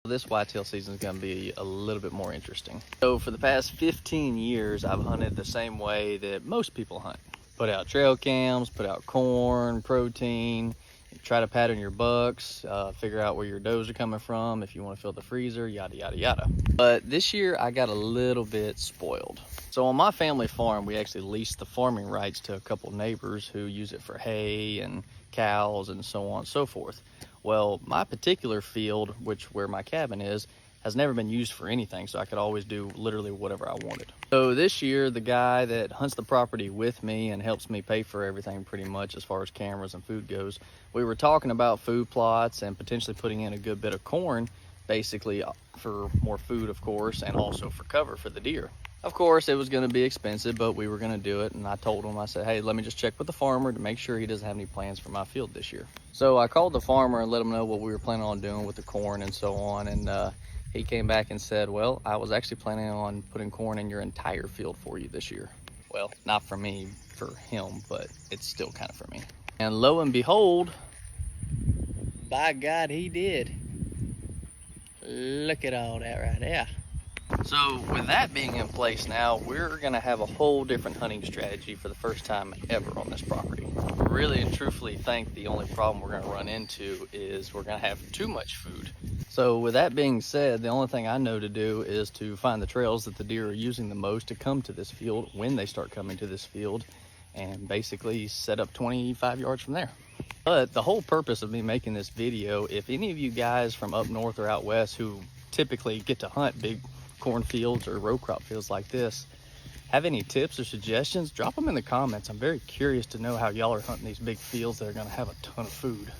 This whitetail season is going to be a little bit more interesting. So for the past 15 years, I've hunted the same way that most people hunt. Put out trail cams, put out corn, protein, try to pattern your bucks, figure out where your does are coming from, if you want to fill the freezer, yada, yada, yada. But this year I got a little bit spoiled. So on my family farm, we actually leased the farming rights to a couple neighbors who use it for hay and cows and so on and so forth. Well, my particular field, where my cabin is, has never been used for anything, so I could always do literally whatever I wanted. So this year, the guy that hunts the property with me and helps me pay for everything pretty much as far as cameras and food goes, we were talking about food plots and potentially putting in a good bit of corn, basically for more food, of course, and also for cover for the deer. Of course, it was going to be expensive, but we were going to do it. And I told him, I said, hey, let me just check with the farmer to make sure he doesn't have any plans for my field this year. So I called the farmer and let him know what we were planning on doing with the corn and so on. And he came back and said, well, I was actually planning on putting corn in your entire field for you this year. Well, not for me, for him, but it's still kind of for me. And lo and behold, by God, he did. Look at all that right there. So with that being in place now, we're going to have a whole different hunting strategy for the first time ever on this property. Really and truthfully think the only problem we're going to run into is we're going to have too much food. So with that being said, the only thing I know to do is to find the trails that the deer are using the most to come to this field when they start coming to this field, and basically set up 25 yards from there. But the whole purpose of me making this video, if any of you guys from up north or out west who typically get to hunt big cornfields or row crop fields like this have any tips or suggestions, drop them in the comments. I'm very curious to know how y'all are hunting these big fields that are going to have a ton of food.